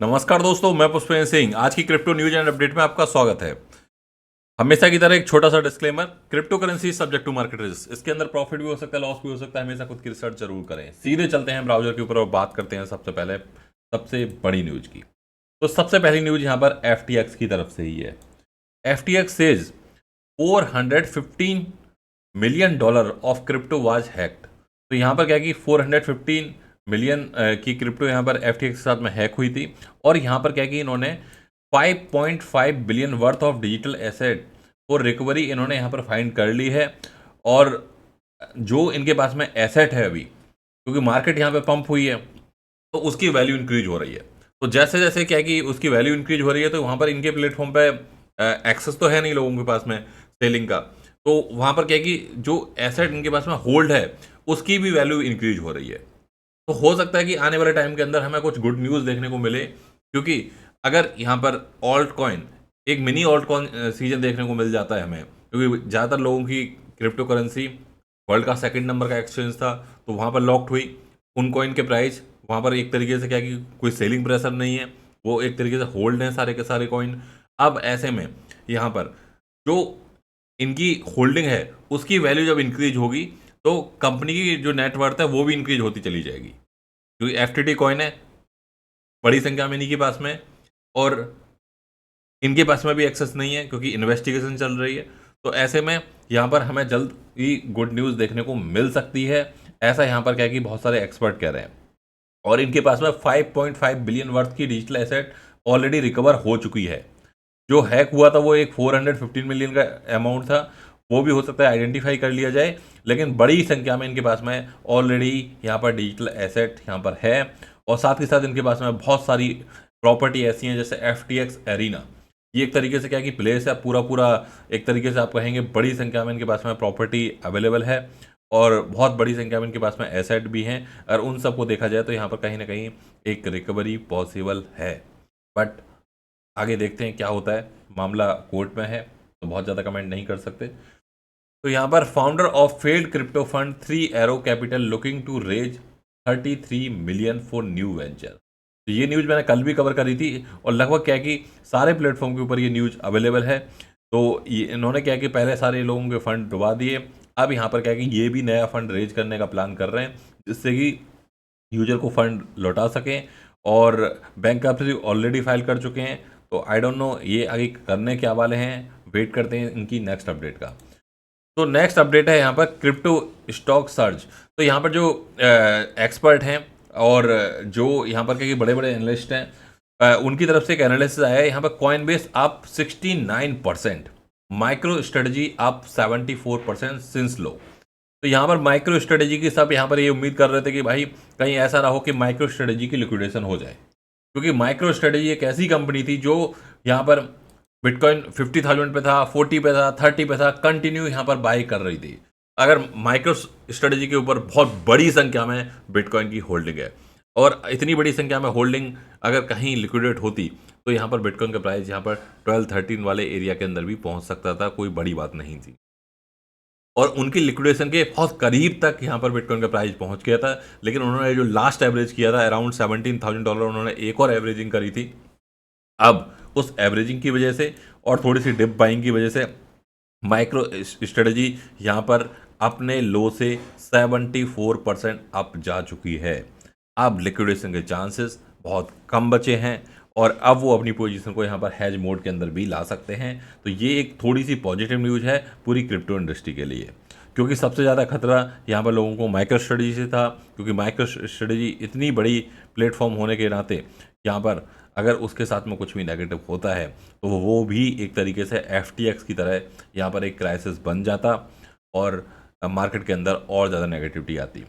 नमस्कार दोस्तों, मैं पुष्पेंद्र सिंह। आज की क्रिप्टो न्यूज एंड अपडेट में आपका स्वागत है। हमेशा की तरह एक छोटा सा disclaimer, crypto currency subject to market risk. इसके अंदर प्रॉफिट भी हो सकता है, लॉस भी हो सकता है। हमेशा खुद की रिसर्च जरूर करें। सीधे चलते हैं ब्राउजर के ऊपर और बात करते हैं सबसे पहले सबसे बड़ी न्यूज की। तो सबसे पहली न्यूज यहाँ पर FTX की तरफ से ही है। FTX says $415 million of crypto was hacked. तो यहाँ पर क्या है कि 415 मिलियन की क्रिप्टो यहाँ पर FTX के साथ में हैक हुई थी। और यहाँ पर क्या है कि इन्होंने 5.5 billion worth of digital asset और रिकवरी इन्होंने यहाँ पर फाइंड कर ली है। और जो इनके पास में एसेट है अभी, क्योंकि मार्केट यहाँ पे पंप हुई है, तो उसकी वैल्यू इंक्रीज हो रही है। तो जैसे जैसे क्या है कि उसकी वैल्यू इंक्रीज हो रही है, तो वहाँ पर इनके प्लेटफॉर्म पे एक्सेस तो है नहीं लोगों के पास में सेलिंग का। तो वहाँ पर क्या है कि जो एसेट इनके पास में होल्ड है, उसकी भी वैल्यू इंक्रीज हो रही है। तो हो सकता है कि आने वाले टाइम के अंदर हमें कुछ गुड न्यूज़ देखने को मिले, क्योंकि अगर यहाँ पर ऑल्ट कॉइन, एक मिनी ऑल्ट कॉइन सीजन देखने को मिल जाता है हमें, क्योंकि ज़्यादातर लोगों की क्रिप्टो करेंसी वर्ल्ड का सेकंड नंबर का एक्सचेंज था, तो वहाँ पर लॉक्ड हुई। उन कॉइन के प्राइस वहाँ पर एक तरीके से क्या कि कोई सेलिंग प्रेशर नहीं है, वो एक तरीके से होल्ड हैं सारे के सारे कॉइन। अब ऐसे में यहाँ पर जो इनकी होल्डिंग है, उसकी वैल्यू जब इंक्रीज होगी, तो कंपनी की जो नेटवर्थ है वो भी इंक्रीज होती चली जाएगी। क्योंकि FTT कॉइन है, बड़ी संख्या में इन्हीं के पास में, और इनके पास में भी एक्सेस नहीं है क्योंकि इन्वेस्टिगेशन चल रही है। तो ऐसे में यहाँ पर हमें जल्द ही गुड न्यूज़ देखने को मिल सकती है, ऐसा यहाँ पर क्या है कि बहुत सारे एक्सपर्ट कह रहे हैं। और इनके पास में 5.5 बिलियन वर्थ की डिजिटल एसेट ऑलरेडी रिकवर हो चुकी है। जो हैक हुआ था वो एक 415 मिलियन का अमाउंट था, वो भी हो सकता है आइडेंटिफाई कर लिया जाए। लेकिन बड़ी संख्या में इनके पास में ऑलरेडी यहाँ पर डिजिटल एसेट यहाँ पर है। और साथ ही साथ इनके पास में बहुत सारी प्रॉपर्टी ऐसी हैं, जैसे FTX एरिना। ये एक तरीके से क्या कि प्लेस है पूरा पूरा, एक तरीके से आप कहेंगे बड़ी संख्या में इनके पास में प्रॉपर्टी अवेलेबल है, और बहुत बड़ी संख्या में इनके पास में एसेट भी हैं। और उन सबको देखा जाए तो यहाँ पर कहीं ना कहीं एक रिकवरी पॉसिबल है। बट आगे देखते हैं क्या होता है, मामला कोर्ट में है तो बहुत ज़्यादा कमेंट नहीं कर सकते। तो यहाँ पर founder of failed crypto fund 3 arrow capital looking to raise 33 million for new venture. तो ये न्यूज़ मैंने कल भी कवर करी थी, और लगभग क्या है कि सारे प्लेटफॉर्म के ऊपर ये न्यूज़ अवेलेबल है। तो ये इन्होंने क्या है कि पहले सारे लोगों के फंड डुबा दिए, अब यहाँ पर क्या है कि ये भी नया फंड रेज करने का प्लान कर रहे हैं, जिससे कि यूजर को फंड लौटा सकें। और बैंक ऑलरेडी फाइल कर चुके हैं। तो आई डोंट नो ये आगे करने क्या वाले हैं, वेट करते हैं इनकी नेक्स्ट अपडेट का। तो नेक्स्ट अपडेट है यहाँ पर क्रिप्टो स्टॉक सर्च। तो यहाँ पर जो एक्सपर्ट हैं और जो यहाँ पर के बड़े बड़े एनालिस्ट हैं, उनकी तरफ से एक एनालिसिस आया है। यहाँ पर Coinbase up 69%, MicroStrategy up 74% since low. तो यहाँ पर माइक्रो स्ट्रेटजी की सब यहाँ पर ये उम्मीद कर रहे थे कि भाई कहीं ऐसा ना हो कि माइक्रो स्ट्रेटजी की लिक्विडेशन हो जाए, क्योंकि माइक्रो स्ट्रेटजी एक ऐसी कंपनी थी जो यहाँ पर बिटकॉइन 50,000 पे था, 40 पे था, 30 पे था, कंटिन्यू यहाँ पर बाई कर रही थी। अगर माइक्रो स्ट्रेटजी के ऊपर बहुत बड़ी संख्या में बिटकॉइन की होल्डिंग है, और इतनी बड़ी संख्या में होल्डिंग अगर कहीं लिक्विडेट होती, तो यहाँ पर बिटकॉइन का प्राइस यहाँ पर 12-13 वाले एरिया के अंदर भी पहुँच सकता था, कोई बड़ी बात नहीं थी। और उनकी लिक्विडेशन के बहुत करीब तक यहाँ पर बिटकॉइन का प्राइस पहुँच गया था। लेकिन उन्होंने जो लास्ट एवरेज किया था अराउंड $17,000, उन्होंने एक और एवरेजिंग करी थी। अब उस एवरेजिंग की वजह से और थोड़ी सी डिप बाइंग की वजह से माइक्रो स्ट्रेटजी यहाँ पर अपने लो से 74% अप जा चुकी है। अब लिक्विडेशन के चांसेस बहुत कम बचे हैं, और अब वो अपनी पोजीशन को यहाँ पर हैज मोड के अंदर भी ला सकते हैं। तो ये एक थोड़ी सी पॉजिटिव न्यूज़ है पूरी क्रिप्टो इंडस्ट्री के लिए, क्योंकि सबसे ज़्यादा खतरा यहाँ पर लोगों को माइक्रो स्ट्रेटजी से था। क्योंकि माइक्रो स्ट्रेटजी इतनी बड़ी प्लेटफॉर्म होने के नाते यहाँ पर अगर उसके साथ में कुछ भी नेगेटिव होता है, तो वो भी एक तरीके से FTX की तरह यहाँ पर एक क्राइसिस बन जाता, और मार्केट के अंदर और ज़्यादा नेगेटिविटी आती।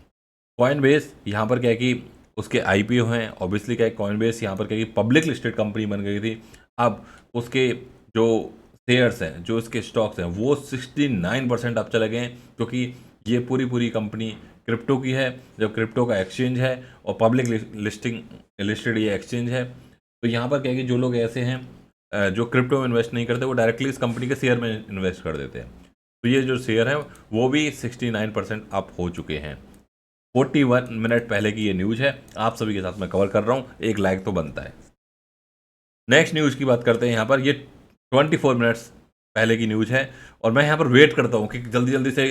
कॉइनबेस यहाँ पर क्या है कि उसके IPO हैं, ऑब्वियसली क्या है कॉइनबेस यहाँ पर क्या है कि पब्लिक लिस्टेड कंपनी बन गई थी। अब उसके जो शेयर्स हैं, जो इसके स्टॉक्स हैं, वो 69% अब चले गए हैं, क्योंकि ये पूरी पूरी कंपनी क्रिप्टो की है। जब क्रिप्टो का एक्सचेंज है और पब्लिक लिस्टेड ये एक्सचेंज है, तो यहाँ पर क्या है कि जो लोग ऐसे हैं जो क्रिप्टो में इन्वेस्ट नहीं करते, वो डायरेक्टली इस कंपनी के शेयर में इन्वेस्ट कर देते हैं। तो ये जो शेयर हैं वो भी 69% अप हो चुके हैं। 41 मिनट पहले की ये न्यूज़ है, आप सभी के साथ मैं कवर कर रहा हूँ, एक लाइक तो बनता है। नेक्स्ट न्यूज़ की बात करते हैं यहाँ पर। ये 24 मिनट्स पहले की न्यूज़ है और मैं यहाँ पर वेट करता हूँ कि जल्दी जल्दी से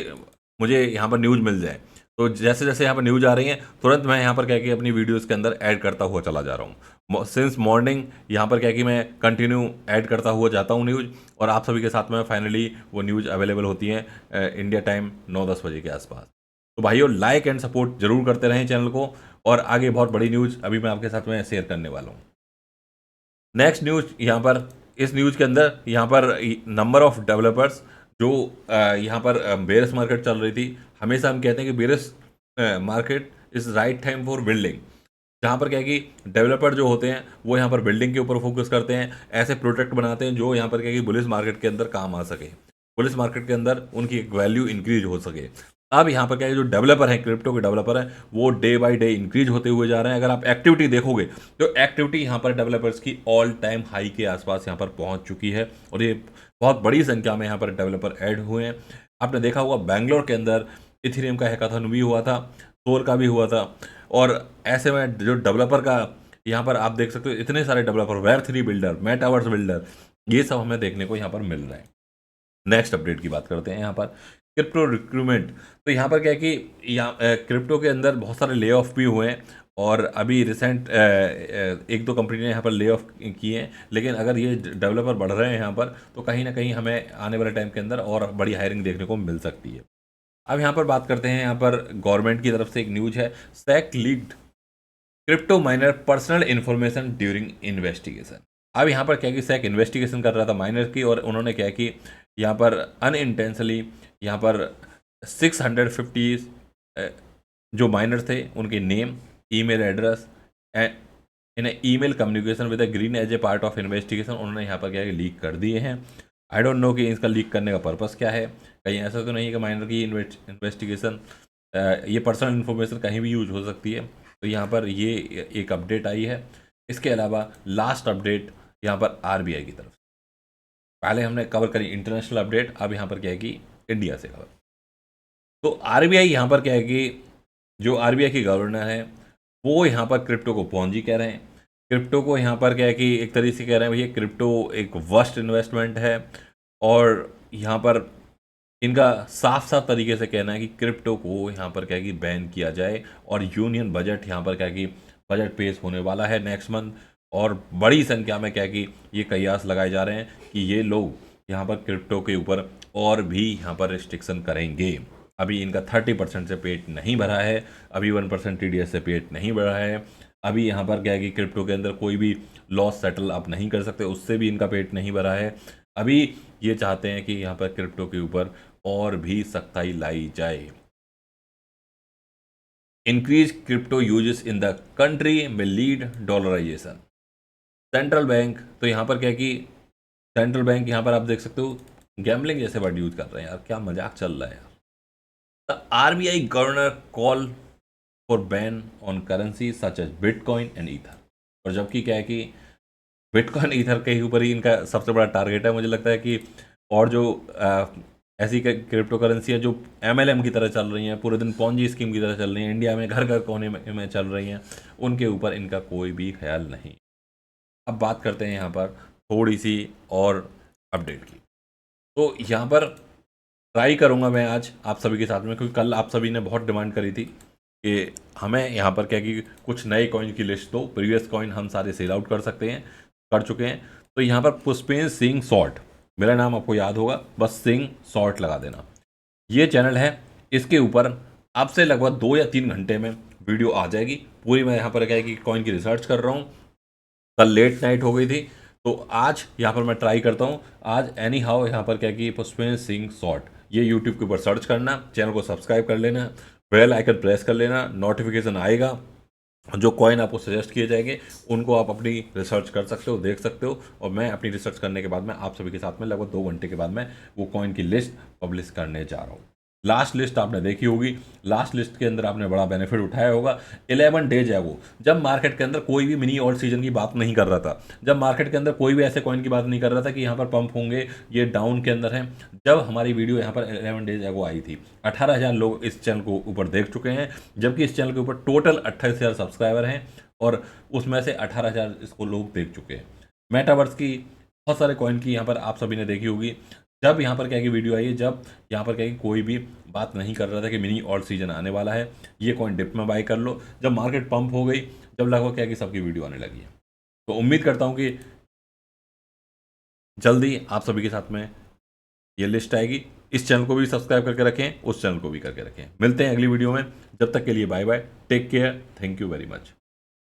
मुझे यहाँ पर न्यूज़ मिल जाए। तो जैसे जैसे यहाँ पर न्यूज़ आ रही है तुरंत मैं यहाँ पर क्या कि अपनी वीडियोज़ के अंदर ऐड करता हुआ चला जा रहा हूँ। सिंस मॉर्निंग यहाँ पर क्या कि मैं कंटिन्यू ऐड करता हुआ जाता हूँ न्यूज़, और आप सभी के साथ में फाइनली वो न्यूज़ अवेलेबल होती है इंडिया टाइम 9-10 बजे के आसपास। तो भाइयों लाइक एंड सपोर्ट जरूर करते रहें चैनल को, और आगे बहुत बड़ी न्यूज़ अभी मैं आपके साथ में शेयर करने वाला हूँ। नेक्स्ट न्यूज़ यहाँ पर, इस न्यूज़ के अंदर यहाँ पर नंबर ऑफ डेवलपर्स जो यहाँ पर बेयर्स मार्केट चल रही थी। हमेशा हम कहते हैं कि bears market is right time for building, जहाँ पर क्या है कि डेवलपर जो होते हैं वो यहाँ पर बिल्डिंग के ऊपर फोकस करते हैं, ऐसे प्रोडक्ट बनाते हैं जो यहाँ पर क्या है कि बुलिश मार्केट के अंदर काम आ सके, बुलिश मार्केट के अंदर उनकी एक वैल्यू इंक्रीज हो सके। अब यहाँ पर क्या है, जो डेवलपर हैं, क्रिप्टो के डेवलपर हैं, वो डे बाय डे इंक्रीज होते हुए जा रहे हैं। अगर आप एक्टिविटी देखोगे तो एक्टिविटी यहाँ पर डेवलपर्स की ऑल टाइम हाई के आसपास यहाँ पर पहुँच चुकी है, और ये बहुत बड़ी संख्या में यहाँ पर डेवलपर ऐड हुए हैं। आपने देखा होगा बैंगलोर के अंदर इथेरियम का हैकाथन भी हुआ था, सोर का भी हुआ था, और ऐसे में जो डेवलपर का यहाँ पर आप देख सकते हो इतने सारे developer, Web3 builder, metaverse builder, ये सब हमें देखने को यहाँ पर मिल रहा है। नेक्स्ट अपडेट की बात करते हैं यहाँ पर, क्रिप्टो रिक्रूटमेंट। तो यहाँ पर क्या है कि यहाँ क्रिप्टो के अंदर बहुत सारे ले ऑफ भी हुए हैं, और अभी रिसेंट एक दो कंपनी ने यहाँ पर ले ऑफ किए हैं। लेकिन अगर ये डेवलपर बढ़ रहे हैं यहाँ पर, तो कहीं ना कहीं हमें आने वाले टाइम के अंदर और बड़ी हायरिंग देखने को मिल सकती है। अब यहाँ पर बात करते हैं, यहाँ पर गवर्नमेंट की तरफ से एक न्यूज है, SEC leaked crypto minor personal information during investigation. अब यहाँ पर क्या कि SEC इन्वेस्टिगेशन कर रहा था माइनर की, और उन्होंने क्या कि यहाँ पर अनइंटेंशनली यहाँ पर 650 जो माइनर थे उनके name, email address in email communication with green as a part of investigation उन्होंने यहाँ पर क्या है लीक कर दिए हैं। आई डोंट नो कि इसका लीक करने का पर्पस क्या है। कहीं ऐसा तो नहीं है कि माइनर की इन्वेस्टिगेशन ये पर्सनल इन्फॉर्मेशन कहीं भी यूज हो सकती है। तो यहाँ पर ये एक अपडेट आई है। इसके अलावा लास्ट अपडेट यहाँ पर RBI की तरफ, पहले हमने कवर करी इंटरनेशनल अपडेट, अब यहाँ पर क्या है कि इंडिया से कवर। तो RBI यहाँ पर क्या है कि जो RBI की गवर्नर है वो यहाँ पर क्रिप्टो को पॉन्जी कह रहे हैं। क्रिप्टो को यहाँ पर क्या है कि एक तरीके से कह रहे हैं भैया क्रिप्टो एक वर्स्ट इन्वेस्टमेंट है, और यहाँ पर इनका साफ साफ तरीके से कहना है कि क्रिप्टो को यहाँ पर क्या है कि बैन किया जाए, और यूनियन बजट यहाँ पर क्या है कि बजट पेश होने वाला है नेक्स्ट मंथ, और बड़ी संख्या में क्या है कि ये कयास लगाए जा रहे हैं कि ये लोग यहाँ पर क्रिप्टो के ऊपर और भी यहाँ पर रिस्ट्रिक्शन करेंगे। अभी इनका 30% से पेट नहीं भरा है, अभी 1% TDS से पेट नहीं भरा है, अभी यहाँ पर क्या है कि क्रिप्टो के अंदर कोई भी लॉस सेटल आप नहीं कर सकते, उससे भी इनका पेट नहीं भरा है। अभी ये चाहते हैं कि यहाँ पर क्रिप्टो के ऊपर और भी सख्ताई लाई जाए। Increase crypto uses in the country में लीड डॉलराइजेशन। सेंट्रल बैंक, तो यहाँ पर क्या कि सेंट्रल बैंक यहाँ पर आप देख सकते हो गैम्बलिंग जैसे वर्ड यूज कर रहे हैं यार, क्या मजाक चल रहा है यार। The RBI governor call for ban on currency such as bitcoin and ether. और जबकि क्या है कि बिटकॉइन ईथर के ऊपर ही इनका सबसे बड़ा टारगेट है। मुझे लगता है कि और जो ऐसी क्रिप्टो करेंसी है जो MLM की तरह चल रही हैं, पूरे दिन पॉन्जी स्कीम की तरह चल रही हैं, इंडिया में घर घर कोने में चल रही हैं, उनके ऊपर इनका कोई भी ख्याल नहीं। अब बात करते हैं यहाँ पर थोड़ी सी और अपडेट की। तो यहाँ पर ट्राई करूँगा मैं आज आप सभी के साथ में, क्योंकि कल आप सभी ने बहुत डिमांड करी थी कि हमें यहाँ पर क्या कि कुछ नए कॉइन की लिस्ट दो। प्रीवियस कॉइन हम सारे सेल आउट कर सकते हैं, कर चुके हैं। तो यहाँ पर पुष्पेंद्र सिंह शॉर्ट, मेरा नाम आपको याद होगा, बस सिंह शॉर्ट लगा देना। ये चैनल है, इसके ऊपर आपसे लगभग 2 या 3 घंटे में वीडियो आ जाएगी पूरी। मैं यहाँ पर क्या है कि कॉइन की रिसर्च कर रहा हूँ, कल लेट नाइट हो गई थी, तो आज यहाँ पर मैं ट्राई करता हूँ। आज एनी हाउ यहाँ पर क्या कि पुष्पेंद्र सिंह शॉर्ट, ये यूट्यूब के ऊपर सर्च करना, चैनल को सब्सक्राइब कर लेना, बेल आइकन प्रेस कर लेना, नोटिफिकेशन आएगा। जो कॉइन आपको सजेस्ट किए जाएंगे उनको आप अपनी रिसर्च कर सकते हो, देख सकते हो, और मैं अपनी रिसर्च करने के बाद में आप सभी के साथ में लगभग 2 घंटे के बाद में वो कॉइन की लिस्ट पब्लिश करने जा रहा हूँ। लास्ट लिस्ट आपने देखी होगी, लास्ट लिस्ट के अंदर आपने बड़ा बेनिफिट उठाया होगा। 11 डेज है वो, जब मार्केट के अंदर कोई भी मिनी ऑल्ट सीजन की बात नहीं कर रहा था, जब मार्केट के अंदर कोई भी ऐसे कॉइन की बात नहीं कर रहा था कि यहाँ पर पंप होंगे, ये डाउन के अंदर है। जब हमारी वीडियो यहाँ पर 11 डेज एगो आई थी, 18,000 लोग इस चैनल को ऊपर देख चुके हैं, जबकि इस चैनल के ऊपर टोटल 28,000 सब्सक्राइबर हैं, और उसमें से 18,000 इसको लोग देख चुके हैं। मेटावर्स की बहुत सारे कॉइन की यहाँ पर आप सभी ने देखी होगी। जब यहाँ पर क्या कि वीडियो आई है, जब यहाँ पर क्या कि कोई भी बात नहीं कर रहा था कि मिनी ऑल्ट सीजन आने वाला है, ये कॉइन डिप में बाय कर लो, जब मार्केट पंप हो गई, जब लगभग क्या कि सबकी वीडियो आने लगी है। तो उम्मीद करता हूँ कि जल्दी आप सभी के साथ में ये लिस्ट आएगी। इस चैनल को भी सब्सक्राइब करके रखें, उस चैनल को भी करके रखें। मिलते हैं अगली वीडियो में, जब तक के लिए bye bye, take care, thank you very much.